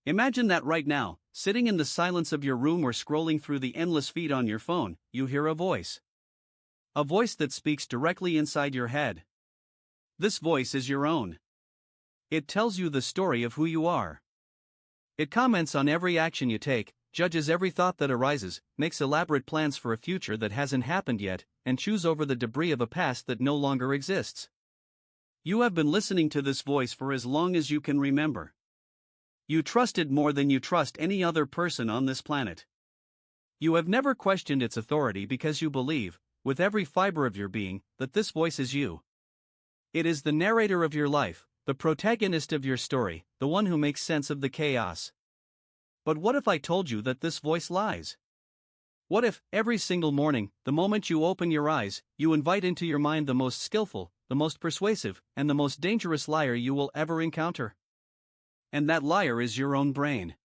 Imagine that right now, sitting in the silence of your room or scrolling through the endless feed on your phone, you hear a voice. A voice that speaks directly inside your head. This voice is your own. It tells you the story of who you are. It comments on every action you take, judges every thought that arises, makes elaborate plans for a future that hasn't happened yet, and chews over the debris of a past that no longer exists. You have been listening to this voice for as long as you can remember. You trust it more than you trust any other person on this planet. You have never questioned its authority because you believe, with every fiber of your being, that this voice is you. It is the narrator of your life, the protagonist of your story, the one who makes sense of the chaos. But what if I told you that this voice lies? What if, every single morning, the moment you open your eyes, you invite into your mind the most skillful, the most persuasive, and the most dangerous liar you will ever encounter? And that liar is your own brain.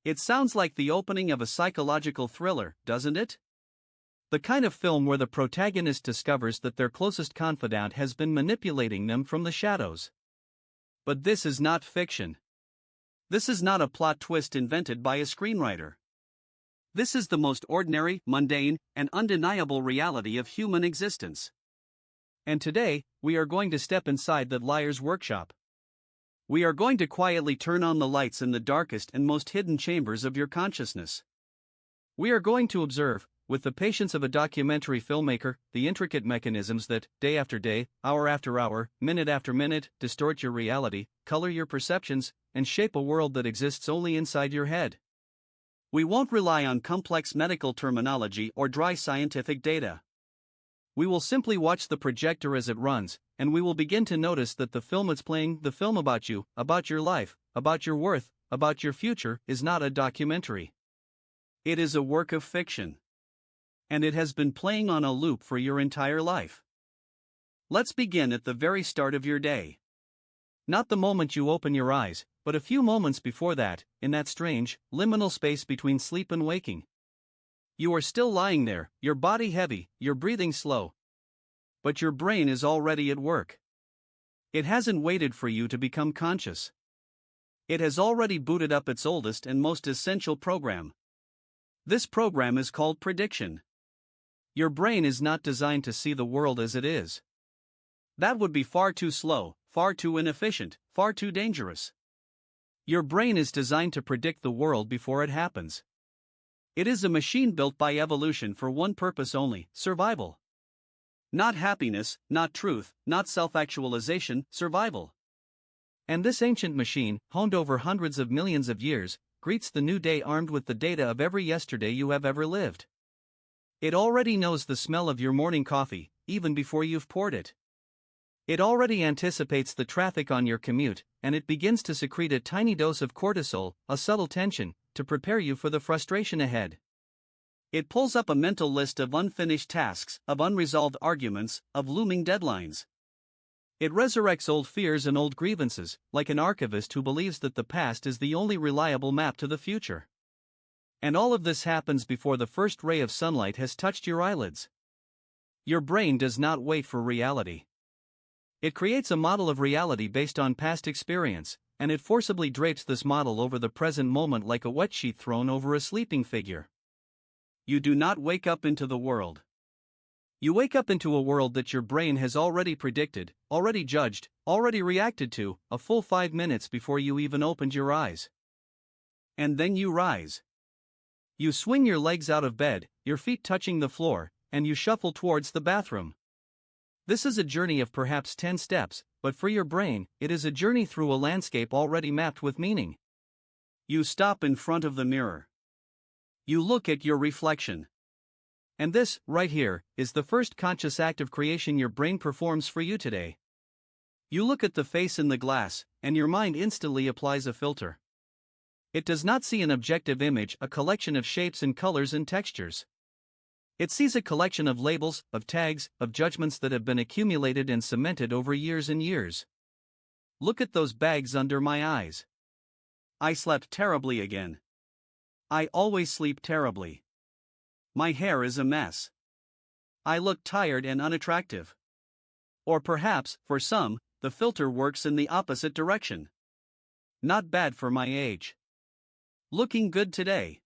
It sounds like the opening of a psychological thriller, doesn't it? The kind of film where the protagonist discovers that their closest confidant has been manipulating them from the shadows. But this is not fiction. This is not a plot twist invented by a screenwriter. This is the most ordinary, mundane, and undeniable reality of human existence. And today, we are going to step inside that liar's workshop. We are going to quietly turn on the lights in the darkest and most hidden chambers of your consciousness. We are going to observe, with the patience of a documentary filmmaker, the intricate mechanisms that, day after day, hour after hour, minute after minute, distort your reality, color your perceptions, and shape a world that exists only inside your head. We won't rely on complex medical terminology or dry scientific data. We will simply watch the projector as it runs, and we will begin to notice that the film it's playing, the film about you, about your life, about your worth, about your future, is not a documentary. It is a work of fiction. And it has been playing on a loop for your entire life. Let's begin at the very start of your day. Not the moment you open your eyes, but a few moments before that, in that strange, liminal space between sleep and waking. You are still lying there, your body heavy, your breathing slow. But your brain is already at work. It hasn't waited for you to become conscious. It has already booted up its oldest and most essential program. This program is called prediction. Your brain is not designed to see the world as it is. That would be far too slow, far too inefficient, far too dangerous. Your brain is designed to predict the world before it happens. It is a machine built by evolution for one purpose only: survival. Not happiness, not truth, not self-actualization, survival. And this ancient machine, honed over hundreds of millions of years, greets the new day armed with the data of every yesterday you have ever lived. It already knows the smell of your morning coffee, even before you've poured it. It already anticipates the traffic on your commute, and it begins to secrete a tiny dose of cortisol, a subtle tension, to prepare you for the frustration ahead. It pulls up a mental list of unfinished tasks, of unresolved arguments, of looming deadlines. It resurrects old fears and old grievances, like an archivist who believes that the past is the only reliable map to the future. And all of this happens before the first ray of sunlight has touched your eyelids. Your brain does not wait for reality. It creates a model of reality based on past experience, and it forcibly drapes this model over the present moment like a wet sheet thrown over a sleeping figure. You do not wake up into the world. You wake up into a world that your brain has already predicted, already judged, already reacted to, a full 5 minutes before you even opened your eyes. And then you rise. You swing your legs out of bed, your feet touching the floor, and you shuffle towards the bathroom. This is a journey of perhaps 10 steps, but for your brain, it is a journey through a landscape already mapped with meaning. You stop in front of the mirror. You look at your reflection. And this, right here, is the first conscious act of creation your brain performs for you today. You look at the face in the glass, and your mind instantly applies a filter. It does not see an objective image, a collection of shapes and colors and textures. It sees a collection of labels, of tags, of judgments that have been accumulated and cemented over years and years. Look at those bags under my eyes. I slept terribly again. I always sleep terribly. My hair is a mess. I look tired and unattractive. Or perhaps, for some, the filter works in the opposite direction. Not bad for my age. Looking good today.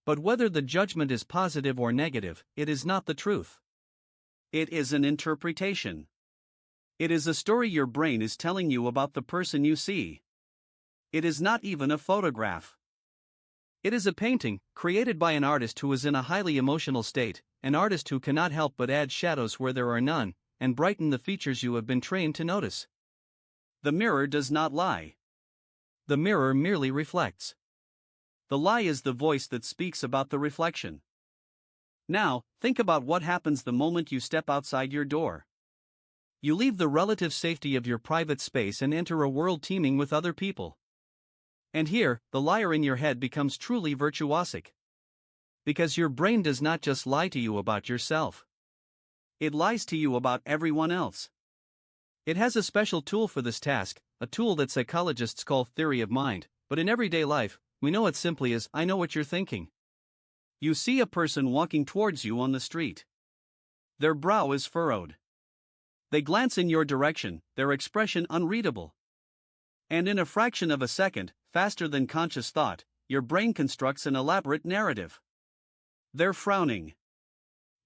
But whether the judgment is positive or negative, it is not the truth. It is an interpretation. It is a story your brain is telling you about the person you see. It is not even a photograph. It is a painting, created by an artist who is in a highly emotional state, an artist who cannot help but add shadows where there are none, and brighten the features you have been trained to notice. The mirror does not lie. The mirror merely reflects. The lie is the voice that speaks about the reflection. Now, think about what happens the moment you step outside your door. You leave the relative safety of your private space and enter a world teeming with other people. And here, the liar in your head becomes truly virtuosic. Because your brain does not just lie to you about yourself. It lies to you about everyone else. It has a special tool for this task, a tool that psychologists call theory of mind, but in everyday life, we know it simply as, I know what you're thinking. You see a person walking towards you on the street. Their brow is furrowed. They glance in your direction, their expression unreadable. And in a fraction of a second, faster than conscious thought, your brain constructs an elaborate narrative. They're frowning.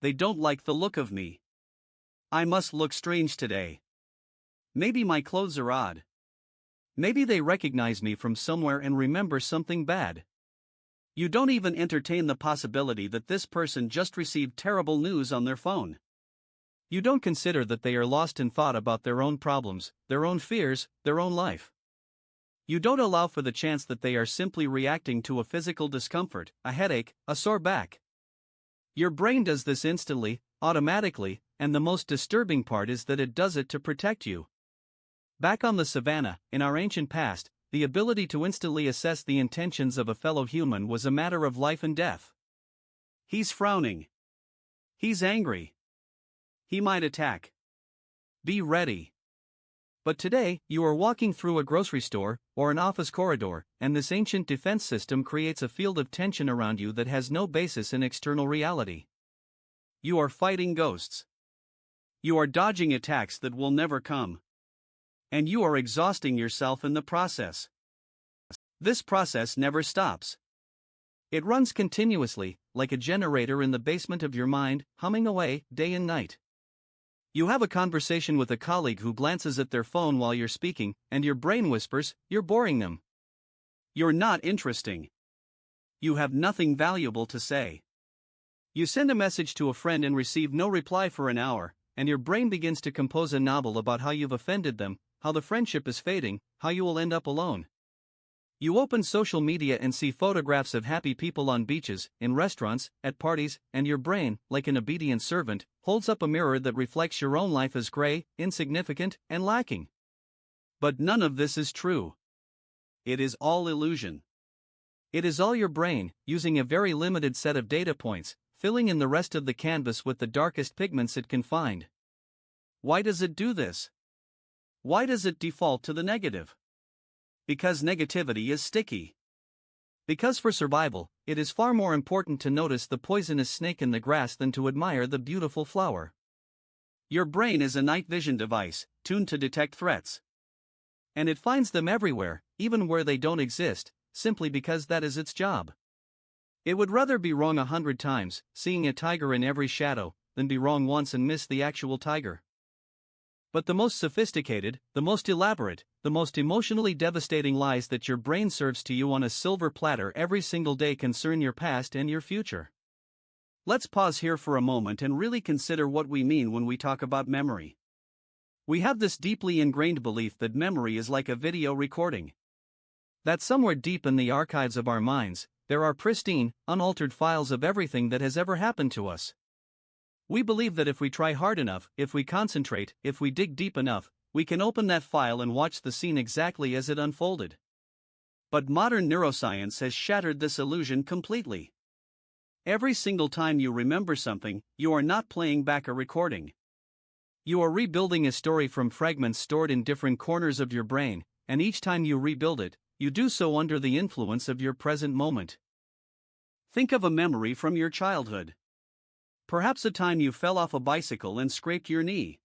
They don't like the look of me. I must look strange today. Maybe my clothes are odd. Maybe they recognize me from somewhere and remember something bad. You don't even entertain the possibility that this person just received terrible news on their phone. You don't consider that they are lost in thought about their own problems, their own fears, their own life. You don't allow for the chance that they are simply reacting to a physical discomfort, a headache, a sore back. Your brain does this instantly, automatically, and the most disturbing part is that it does it to protect you. Back on the savannah, in our ancient past, the ability to instantly assess the intentions of a fellow human was a matter of life and death. He's frowning. He's angry. He might attack. Be ready. But today, you are walking through a grocery store or an office corridor, and this ancient defense system creates a field of tension around you that has no basis in external reality. You are fighting ghosts. You are dodging attacks that will never come. And you are exhausting yourself in the process. This process never stops. It runs continuously, like a generator in the basement of your mind, humming away, day and night. You have a conversation with a colleague who glances at their phone while you're speaking, and your brain whispers, you're boring them. You're not interesting. You have nothing valuable to say. You send a message to a friend and receive no reply for an hour, and your brain begins to compose a novel about how you've offended them, how the friendship is fading, how you will end up alone. You open social media and see photographs of happy people on beaches, in restaurants, at parties, and your brain, like an obedient servant, holds up a mirror that reflects your own life as gray, insignificant, and lacking. But none of this is true. It is all illusion. It is all your brain, using a very limited set of data points, filling in the rest of the canvas with the darkest pigments it can find. Why does it do this? Why does it default to the negative? Because negativity is sticky. Because for survival, it is far more important to notice the poisonous snake in the grass than to admire the beautiful flower. Your brain is a night vision device, tuned to detect threats. And it finds them everywhere, even where they don't exist, simply because that is its job. It would rather be wrong 100 times, seeing a tiger in every shadow, than be wrong once and miss the actual tiger. But the most sophisticated, the most elaborate, the most emotionally devastating lies that your brain serves to you on a silver platter every single day concern your past and your future. Let's pause here for a moment and really consider what we mean when we talk about memory. We have this deeply ingrained belief that memory is like a video recording. That somewhere deep in the archives of our minds, there are pristine, unaltered files of everything that has ever happened to us. We believe that if we try hard enough, if we concentrate, if we dig deep enough, we can open that file and watch the scene exactly as it unfolded. But modern neuroscience has shattered this illusion completely. Every single time you remember something, you are not playing back a recording. You are rebuilding a story from fragments stored in different corners of your brain, and each time you rebuild it, you do so under the influence of your present moment. Think of a memory from your childhood. Perhaps a time you fell off a bicycle and scraped your knee.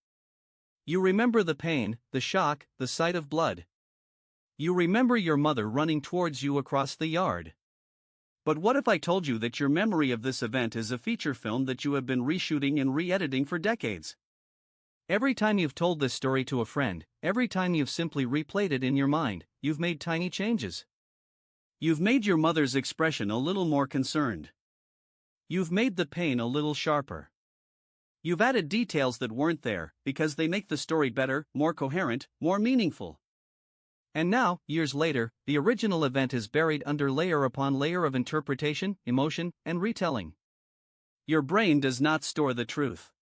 You remember the pain, the shock, the sight of blood. You remember your mother running towards you across the yard. But what if I told you that your memory of this event is a feature film that you have been reshooting and re-editing for decades? Every time you've told this story to a friend, every time you've simply replayed it in your mind, you've made tiny changes. You've made your mother's expression a little more concerned. You've made the pain a little sharper. You've added details that weren't there, because they make the story better, more coherent, more meaningful. And now, years later, the original event is buried under layer upon layer of interpretation, emotion, and retelling. Your brain does not store the truth.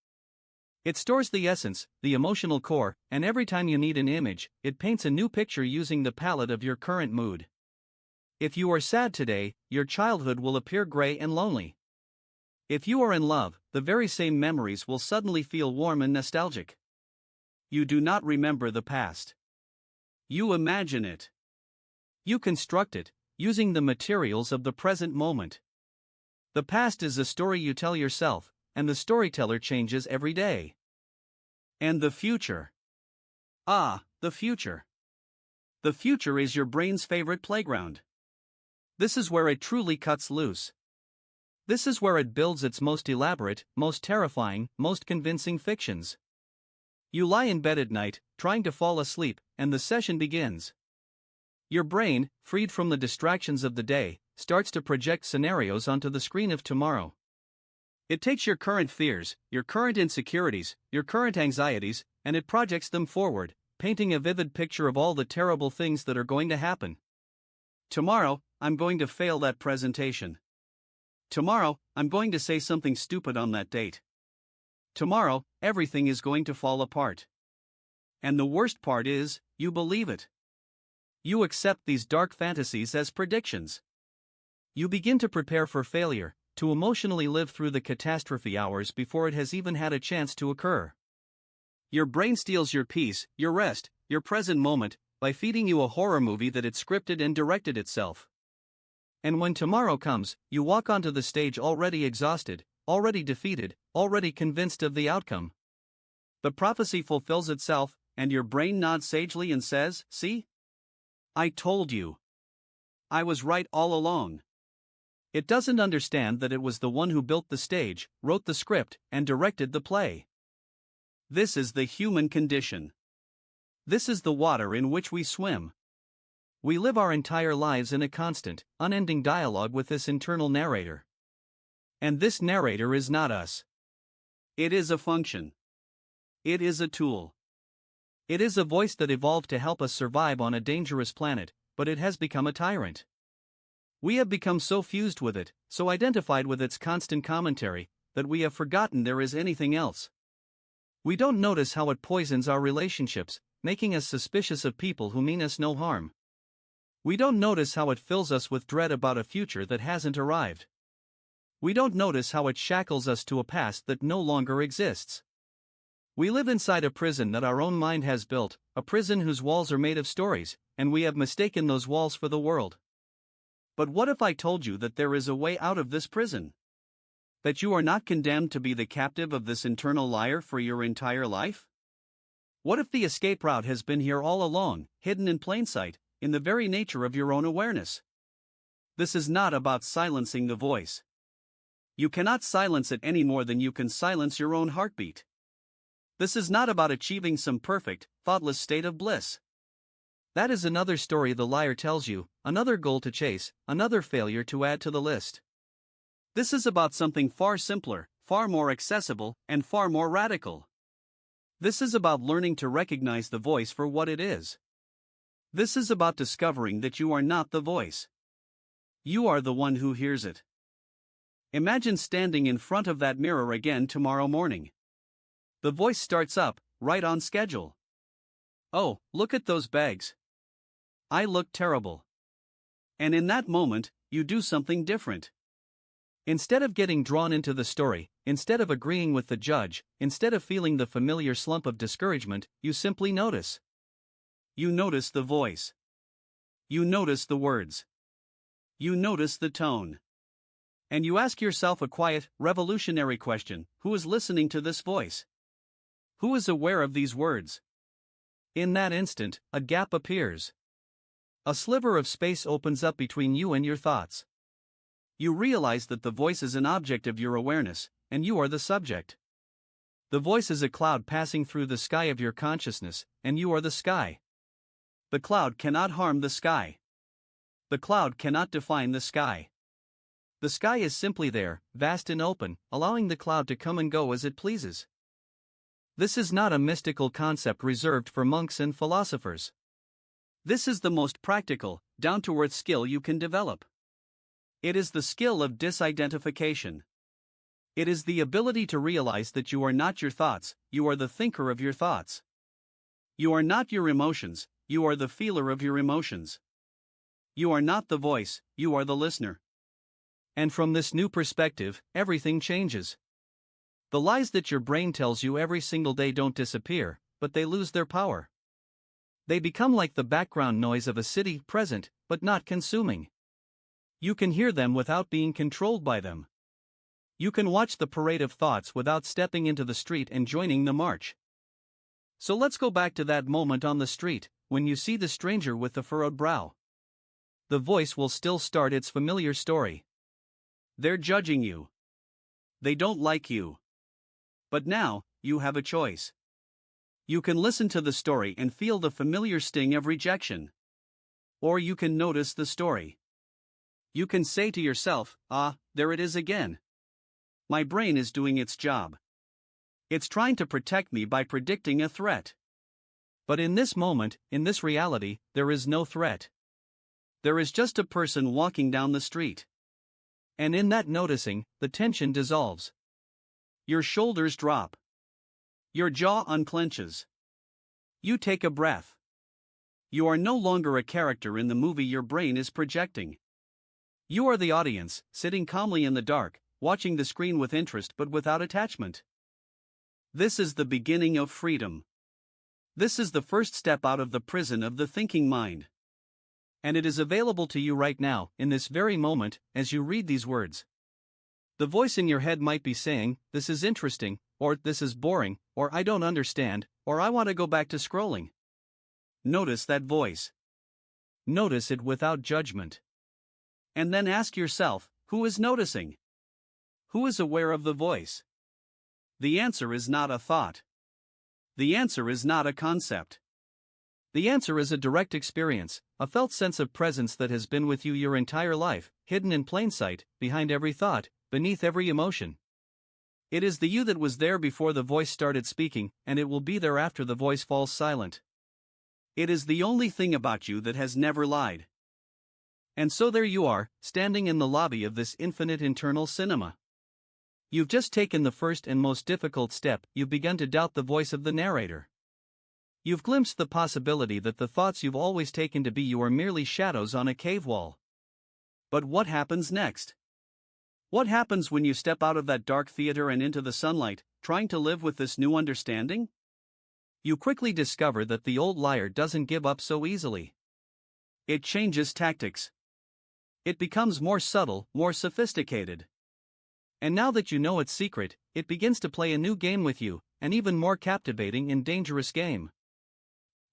It stores the essence, the emotional core, and every time you need an image, it paints a new picture using the palette of your current mood. If you are sad today, your childhood will appear gray and lonely. If you are in love, the very same memories will suddenly feel warm and nostalgic. You do not remember the past. You imagine it. You construct it, using the materials of the present moment. The past is a story you tell yourself, and the storyteller changes every day. And the future. Ah, the future. The future is your brain's favorite playground. This is where it truly cuts loose. This is where it builds its most elaborate, most terrifying, most convincing fictions. You lie in bed at night, trying to fall asleep, and the session begins. Your brain, freed from the distractions of the day, starts to project scenarios onto the screen of tomorrow. It takes your current fears, your current insecurities, your current anxieties, and it projects them forward, painting a vivid picture of all the terrible things that are going to happen. Tomorrow, I'm going to fail that presentation. Tomorrow, I'm going to say something stupid on that date. Tomorrow, everything is going to fall apart. And the worst part is, you believe it. You accept these dark fantasies as predictions. You begin to prepare for failure, to emotionally live through the catastrophe hours before it has even had a chance to occur. Your brain steals your peace, your rest, your present moment, by feeding you a horror movie that it scripted and directed itself. And when tomorrow comes, you walk onto the stage already exhausted, already defeated, already convinced of the outcome. The prophecy fulfills itself, and your brain nods sagely and says, "See? I told you. I was right all along." It doesn't understand that it was the one who built the stage, wrote the script, and directed the play. This is the human condition. This is the water in which we swim. We live our entire lives in a constant, unending dialogue with this internal narrator. And this narrator is not us. It is a function. It is a tool. It is a voice that evolved to help us survive on a dangerous planet, but it has become a tyrant. We have become so fused with it, so identified with its constant commentary, that we have forgotten there is anything else. We don't notice how it poisons our relationships, making us suspicious of people who mean us no harm. We don't notice how it fills us with dread about a future that hasn't arrived. We don't notice how it shackles us to a past that no longer exists. We live inside a prison that our own mind has built, a prison whose walls are made of stories, and we have mistaken those walls for the world. But what if I told you that there is a way out of this prison? That you are not condemned to be the captive of this internal liar for your entire life? What if the escape route has been here all along, hidden in plain sight, in the very nature of your own awareness? This is not about silencing the voice. You cannot silence it any more than you can silence your own heartbeat. This is not about achieving some perfect, thoughtless state of bliss. That is another story the liar tells you, another goal to chase, another failure to add to the list. This is about something far simpler, far more accessible, and far more radical. This is about learning to recognize the voice for what it is. This is about discovering that you are not the voice. You are the one who hears it. Imagine standing in front of that mirror again tomorrow morning. The voice starts up, right on schedule. "Oh, look at those bags. I look terrible." And in that moment, you do something different. Instead of getting drawn into the story, instead of agreeing with the judge, instead of feeling the familiar slump of discouragement, you simply notice. You notice the voice. You notice the words. You notice the tone. And you ask yourself a quiet, revolutionary question: who is listening to this voice? Who is aware of these words? In that instant, a gap appears. A sliver of space opens up between you and your thoughts. You realize that the voice is an object of your awareness, and you are the subject. The voice is a cloud passing through the sky of your consciousness, and you are the sky. The cloud cannot harm the sky. The cloud cannot define the sky. The sky is simply there, vast and open, allowing the cloud to come and go as it pleases. This is not a mystical concept reserved for monks and philosophers. This is the most practical, down-to-earth skill you can develop. It is the skill of disidentification. It is the ability to realize that you are not your thoughts, you are the thinker of your thoughts. You are not your emotions, you are the feeler of your emotions. You are not the voice, you are the listener. And from this new perspective, everything changes. The lies that your brain tells you every single day don't disappear, but they lose their power. They become like the background noise of a city, present, but not consuming. You can hear them without being controlled by them. You can watch the parade of thoughts without stepping into the street and joining the march. So let's go back to that moment on the street, when you see the stranger with the furrowed brow. The voice will still start its familiar story. They're judging you. They don't like you. But now, you have a choice. You can listen to the story and feel the familiar sting of rejection. Or you can notice the story. You can say to yourself, there it is again. My brain is doing its job. It's trying to protect me by predicting a threat. But in this moment, in this reality, there is no threat. There is just a person walking down the street. And in that noticing, the tension dissolves. Your shoulders drop. Your jaw unclenches. You take a breath. You are no longer a character in the movie your brain is projecting. You are the audience, sitting calmly in the dark, watching the screen with interest but without attachment. This is the beginning of freedom. This is the first step out of the prison of the thinking mind. And it is available to you right now, in this very moment, as you read these words. The voice in your head might be saying, "This is interesting," or "This is boring," or "I don't understand," or "I want to go back to scrolling." Notice that voice. Notice it without judgment. And then ask yourself, who is noticing? Who is aware of the voice? The answer is not a thought. The answer is not a concept. The answer is a direct experience, a felt sense of presence that has been with you your entire life, hidden in plain sight, behind every thought, beneath every emotion. It is the you that was there before the voice started speaking, and it will be there after the voice falls silent. It is the only thing about you that has never lied. And so there you are, standing in the lobby of this infinite internal cinema. You've just taken the first and most difficult step, you've begun to doubt the voice of the narrator. You've glimpsed the possibility that the thoughts you've always taken to be you are merely shadows on a cave wall. But what happens next? What happens when you step out of that dark theater and into the sunlight, trying to live with this new understanding? You quickly discover that the old liar doesn't give up so easily. It changes tactics. It becomes more subtle, more sophisticated. And now that you know its secret, it begins to play a new game with you, an even more captivating and dangerous game.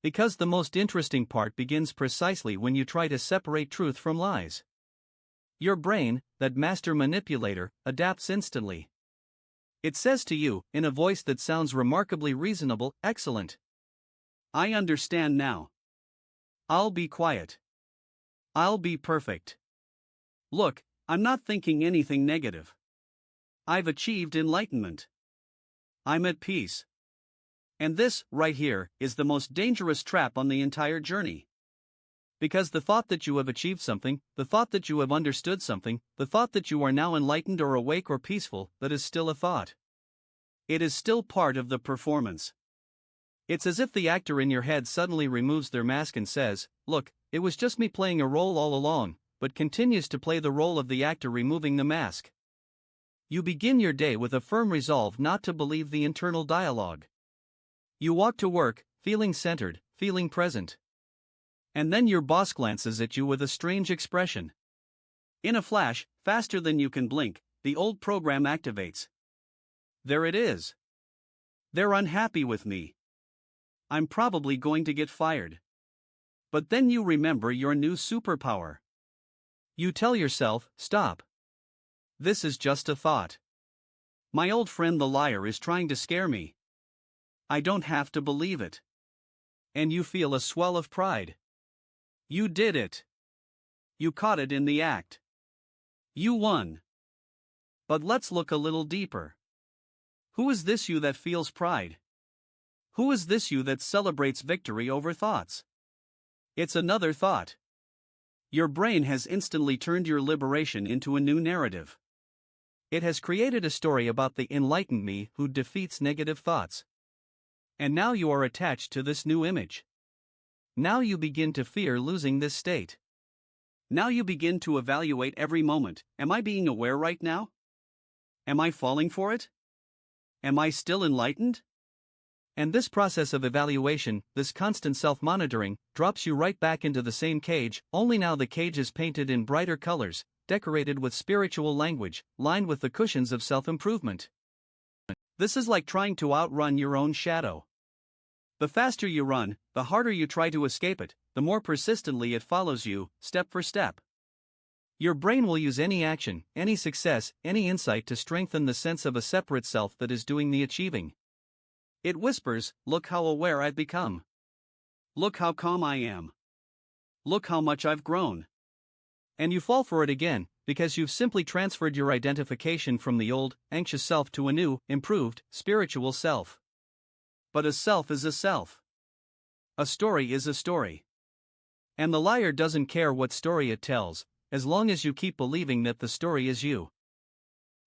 Because the most interesting part begins precisely when you try to separate truth from lies. Your brain, that master manipulator, adapts instantly. It says to you, in a voice that sounds remarkably reasonable, "Excellent. I understand now. I'll be quiet. I'll be perfect. Look, I'm not thinking anything negative. I've achieved enlightenment. I'm at peace." And this, right here, is the most dangerous trap on the entire journey. Because the thought that you have achieved something, the thought that you have understood something, the thought that you are now enlightened or awake or peaceful, that is still a thought. It is still part of the performance. It's as if the actor in your head suddenly removes their mask and says, "Look, it was just me playing a role all along," but continues to play the role of the actor removing the mask. You begin your day with a firm resolve not to believe the internal dialogue. You walk to work, feeling centered, feeling present. And then your boss glances at you with a strange expression. In a flash, faster than you can blink, the old program activates. There it is. They're unhappy with me. I'm probably going to get fired. But then you remember your new superpower. You tell yourself, stop. This is just a thought. My old friend the liar is trying to scare me. I don't have to believe it. And you feel a swell of pride. You did it. You caught it in the act. You won. But let's look a little deeper. Who is this you that feels pride? Who is this you that celebrates victory over thoughts? It's another thought. Your brain has instantly turned your liberation into a new narrative. It has created a story about the enlightened me who defeats negative thoughts. And now you are attached to this new image. Now you begin to fear losing this state. Now you begin to evaluate every moment. Am I being aware right now? Am I falling for it? Am I still enlightened? And this process of evaluation, this constant self-monitoring, drops you right back into the same cage, only now the cage is painted in brighter colors, decorated with spiritual language, lined with the cushions of self-improvement. This is like trying to outrun your own shadow. The faster you run, the harder you try to escape it, the more persistently it follows you, step for step. Your brain will use any action, any success, any insight to strengthen the sense of a separate self that is doing the achieving. It whispers, look how aware I've become. Look how calm I am. Look how much I've grown. And you fall for it again, because you've simply transferred your identification from the old, anxious self to a new, improved, spiritual self. But a self is a self. A story is a story. And the liar doesn't care what story it tells, as long as you keep believing that the story is you.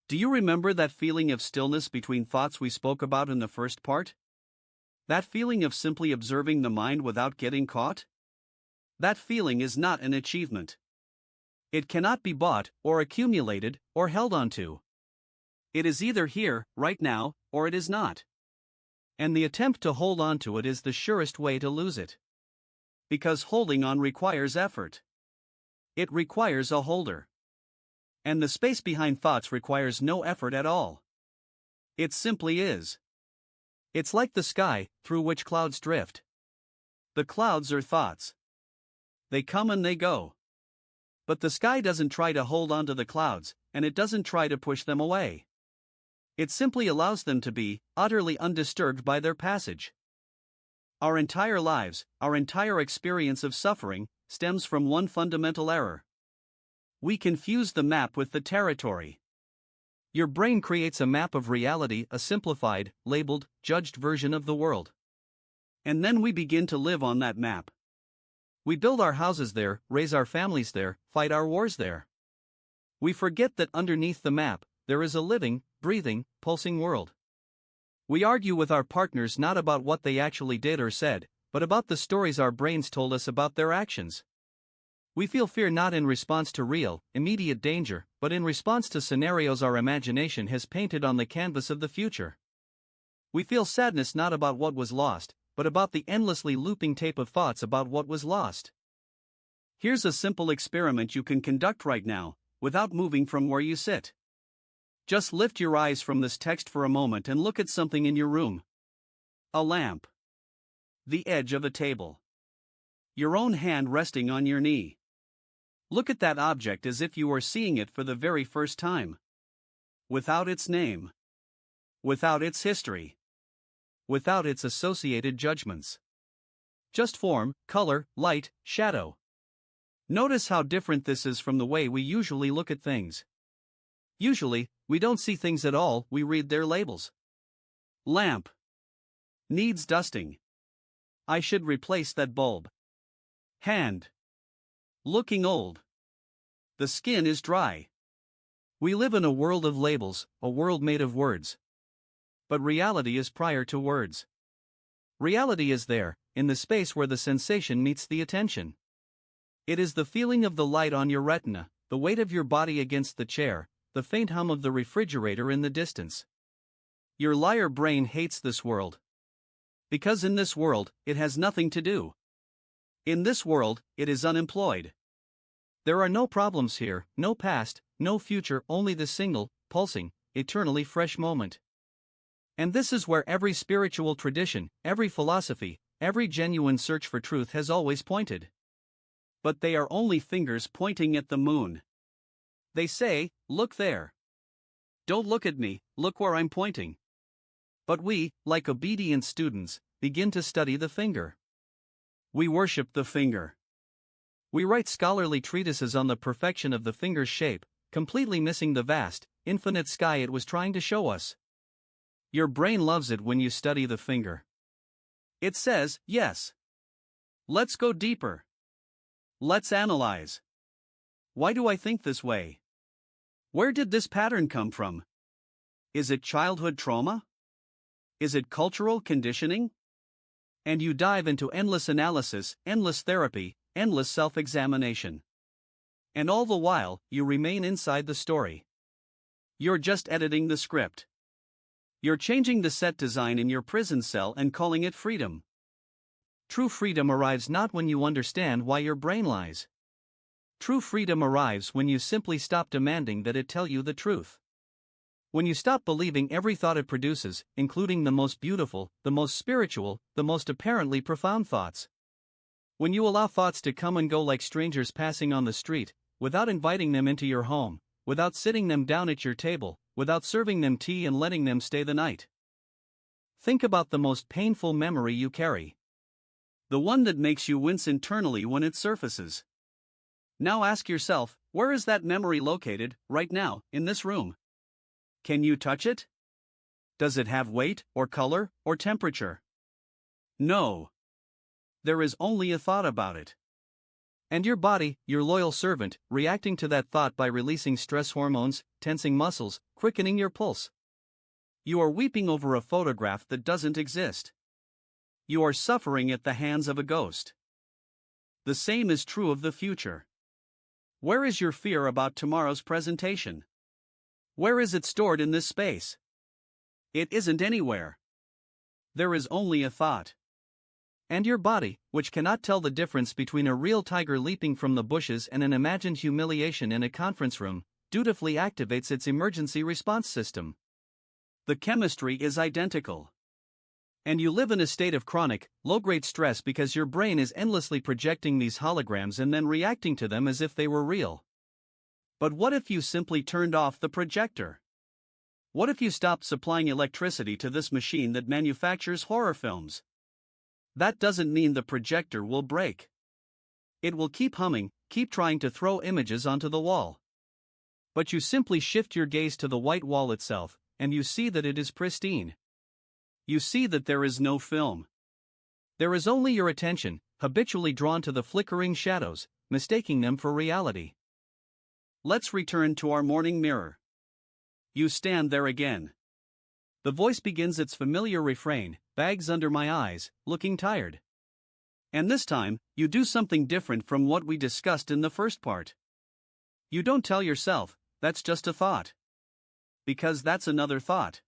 Do you remember that feeling of stillness between thoughts we spoke about in the first part? That feeling of simply observing the mind without getting caught? That feeling is not an achievement. It cannot be bought, or accumulated, or held onto. It is either here, right now, or it is not. And the attempt to hold on to it is the surest way to lose it. Because holding on requires effort. It requires a holder. And the space behind thoughts requires no effort at all. It simply is. It's like the sky, through which clouds drift. The clouds are thoughts. They come and they go. But the sky doesn't try to hold on to the clouds, and it doesn't try to push them away. It simply allows them to be, utterly undisturbed by their passage. Our entire lives, our entire experience of suffering, stems from one fundamental error. We confuse the map with the territory. Your brain creates a map of reality, a simplified, labeled, judged version of the world. And then we begin to live on that map. We build our houses there, raise our families there, fight our wars there. We forget that underneath the map, there is a living, breathing, pulsing world. We argue with our partners not about what they actually did or said, but about the stories our brains told us about their actions. We feel fear not in response to real, immediate danger, but in response to scenarios our imagination has painted on the canvas of the future. We feel sadness not about what was lost, but about the endlessly looping tape of thoughts about what was lost. Here's a simple experiment you can conduct right now, without moving from where you sit. Just lift your eyes from this text for a moment and look at something in your room. A lamp. The edge of a table. Your own hand resting on your knee. Look at that object as if you were seeing it for the very first time. Without its name. Without its history. Without its associated judgments. Just form, color, light, shadow. Notice how different this is from the way we usually look at things. Usually, we don't see things at all, we read their labels. Lamp. Needs dusting. I should replace that bulb. Hand. Looking old. The skin is dry. We live in a world of labels, a world made of words. But reality is prior to words. Reality is there, in the space where the sensation meets the attention. It is the feeling of the light on your retina, the weight of your body against the chair, the faint hum of the refrigerator in the distance. Your liar brain hates this world. Because in this world, it has nothing to do. In this world, it is unemployed. There are no problems here, no past, no future, only the single, pulsing, eternally fresh moment. And this is where every spiritual tradition, every philosophy, every genuine search for truth has always pointed. But they are only fingers pointing at the moon. They say, "Look there. Don't look at me, look where I'm pointing." But we, like obedient students, begin to study the finger. We worship the finger. We write scholarly treatises on the perfection of the finger's shape, completely missing the vast, infinite sky it was trying to show us. Your brain loves it when you study the finger. It says, "Yes. Let's go deeper. Let's analyze. Why do I think this way? Where did this pattern come from? Is it childhood trauma? Is it cultural conditioning?" And you dive into endless analysis, endless therapy, endless self-examination. And all the while, you remain inside the story. You're just editing the script. You're changing the set design in your prison cell and calling it freedom. True freedom arrives not when you understand why your brain lies. True freedom arrives when you simply stop demanding that it tell you the truth. When you stop believing every thought it produces, including the most beautiful, the most spiritual, the most apparently profound thoughts. When you allow thoughts to come and go like strangers passing on the street, without inviting them into your home, without sitting them down at your table, without serving them tea and letting them stay the night. Think about the most painful memory you carry. The one that makes you wince internally when it surfaces. Now ask yourself, where is that memory located, right now, in this room? Can you touch it? Does it have weight, or color, or temperature? No. There is only a thought about it. And your body, your loyal servant, reacting to that thought by releasing stress hormones, tensing muscles, quickening your pulse. You are weeping over a photograph that doesn't exist. You are suffering at the hands of a ghost. The same is true of the future. Where is your fear about tomorrow's presentation? Where is it stored in this space? It isn't anywhere. There is only a thought. And your body, which cannot tell the difference between a real tiger leaping from the bushes and an imagined humiliation in a conference room, dutifully activates its emergency response system. The chemistry is identical. And you live in a state of chronic, low-grade stress because your brain is endlessly projecting these holograms and then reacting to them as if they were real. But what if you simply turned off the projector? What if you stopped supplying electricity to this machine that manufactures horror films? That doesn't mean the projector will break. It will keep humming, keep trying to throw images onto the wall. But you simply shift your gaze to the white wall itself, and you see that it is pristine. You see that there is no film. There is only your attention, habitually drawn to the flickering shadows, mistaking them for reality. Let's return to our morning mirror. You stand there again. The voice begins its familiar refrain, "Bags under my eyes, looking tired." And this time, you do something different from what we discussed in the first part. You don't tell yourself, "That's just a thought." Because that's another thought.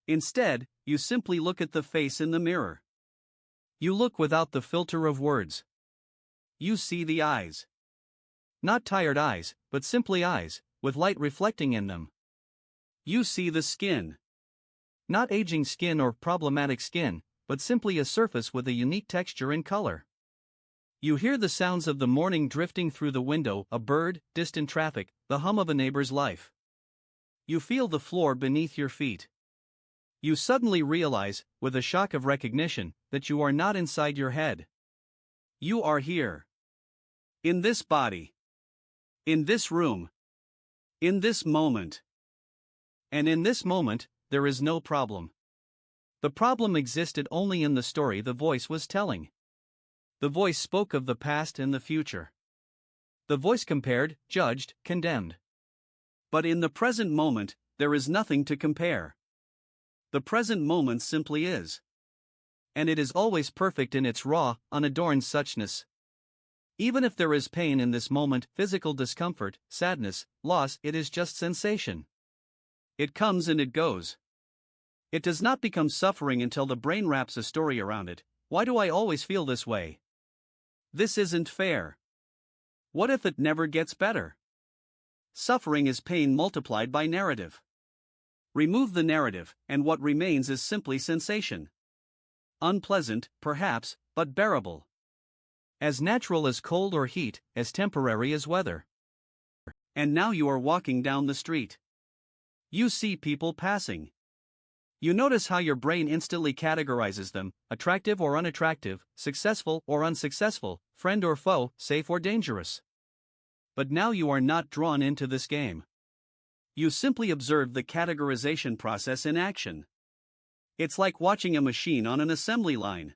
Instead, you simply look at the face in the mirror. You look without the filter of words. You see the eyes. Not tired eyes, but simply eyes, with light reflecting in them. You see the skin. Not aging skin or problematic skin, but simply a surface with a unique texture and color. You hear the sounds of the morning drifting through the window, a bird, distant traffic, the hum of a neighbor's life. You feel the floor beneath your feet. You suddenly realize, with a shock of recognition, that you are not inside your head. You are here. In this body. In this room. In this moment. And in this moment, there is no problem. The problem existed only in the story the voice was telling. The voice spoke of the past and the future. The voice compared, judged, condemned. But in the present moment, there is nothing to compare. The present moment simply is. And it is always perfect in its raw, unadorned suchness. Even if there is pain in this moment, physical discomfort, sadness, loss, it is just sensation. It comes and it goes. It does not become suffering until the brain wraps a story around it. Why do I always feel this way? This isn't fair. What if it never gets better? Suffering is pain multiplied by narrative. Remove the narrative, and what remains is simply sensation. Unpleasant, perhaps, but bearable. As natural as cold or heat, as temporary as weather. And now you are walking down the street. You see people passing. You notice how your brain instantly categorizes them: attractive or unattractive, successful or unsuccessful, friend or foe, safe or dangerous. But now you are not drawn into this game. You simply observe the categorization process in action. It's like watching a machine on an assembly line.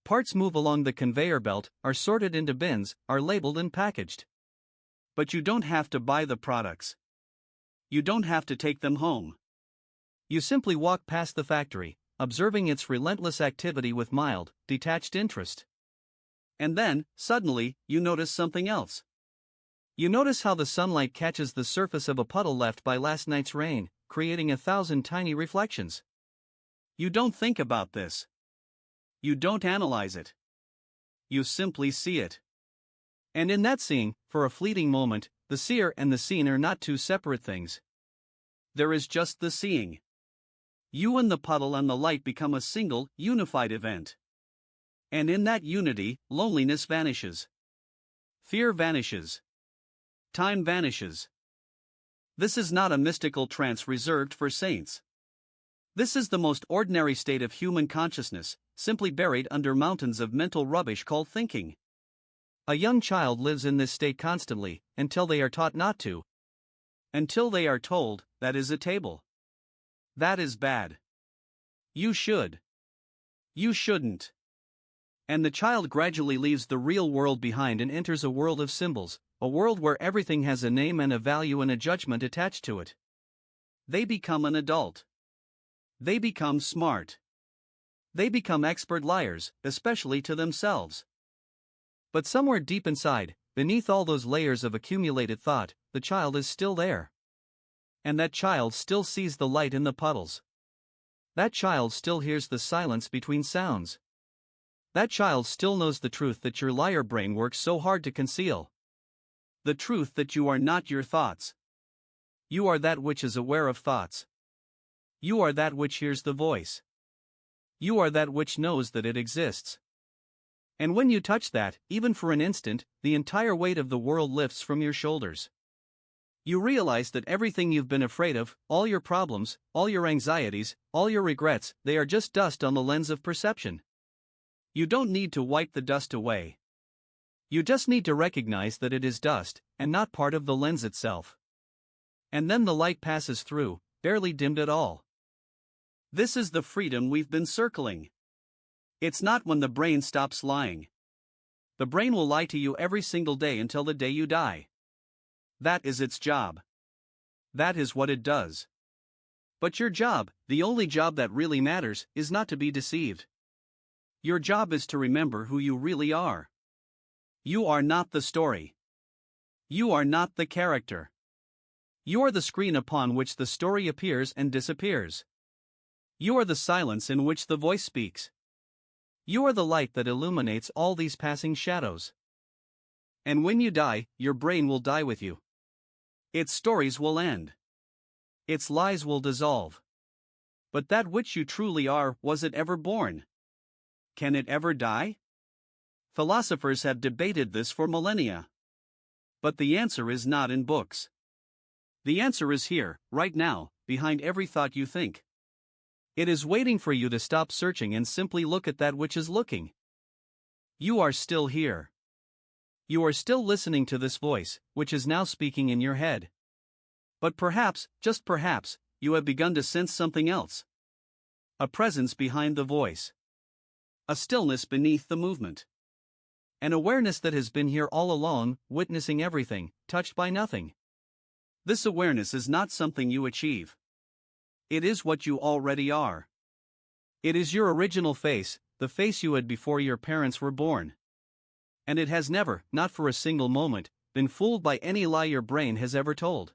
Parts move along the conveyor belt, are sorted into bins, are labeled and packaged. But you don't have to buy the products. You don't have to take them home. You simply walk past the factory, observing its relentless activity with mild, detached interest. And then, suddenly, you notice something else. You notice how the sunlight catches the surface of a puddle left by last night's rain, creating 1,000 tiny reflections. You don't think about this. You don't analyze it. You simply see it. And in that seeing, for a fleeting moment, the seer and the seen are not two separate things. There is just the seeing. You and the puddle and the light become a single, unified event. And in that unity, loneliness vanishes. Fear vanishes. Time vanishes. This is not a mystical trance reserved for saints. This is the most ordinary state of human consciousness, simply buried under mountains of mental rubbish called thinking. A young child lives in this state constantly, until they are taught not to. Until they are told, that is a table. That is bad. You should. You shouldn't. And the child gradually leaves the real world behind and enters a world of symbols, a world where everything has a name and a value and a judgment attached to it. They become an adult. They become smart. They become expert liars, especially to themselves. But somewhere deep inside, beneath all those layers of accumulated thought, the child is still there. And that child still sees the light in the puddles. That child still hears the silence between sounds. That child still knows the truth that your liar brain works so hard to conceal. The truth that you are not your thoughts. You are that which is aware of thoughts. You are that which hears the voice. You are that which knows that it exists. And when you touch that, even for an instant, the entire weight of the world lifts from your shoulders. You realize that everything you've been afraid of, all your problems, all your anxieties, all your regrets, they are just dust on the lens of perception. You don't need to wipe the dust away. You just need to recognize that it is dust, and not part of the lens itself. And then the light passes through, barely dimmed at all. This is the freedom we've been circling. It's not when the brain stops lying. The brain will lie to you every single day until the day you die. That is its job. That is what it does. But your job, the only job that really matters, is not to be deceived. Your job is to remember who you really are. You are not the story. You are not the character. You are the screen upon which the story appears and disappears. You are the silence in which the voice speaks. You are the light that illuminates all these passing shadows. And when you die, your brain will die with you. Its stories will end. Its lies will dissolve. But that which you truly are, was it ever born? Can it ever die? Philosophers have debated this for millennia. But the answer is not in books. The answer is here, right now, behind every thought you think. It is waiting for you to stop searching and simply look at that which is looking. You are still here. You are still listening to this voice, which is now speaking in your head. But perhaps, just perhaps, you have begun to sense something else. A presence behind the voice. A stillness beneath the movement. An awareness that has been here all along, witnessing everything, touched by nothing. This awareness is not something you achieve. It is what you already are. It is your original face, the face you had before your parents were born. And it has never, not for a single moment, been fooled by any lie your brain has ever told.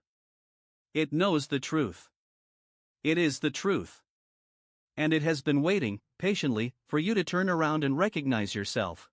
It knows the truth. It is the truth. And it has been waiting, patiently, for you to turn around and recognize yourself.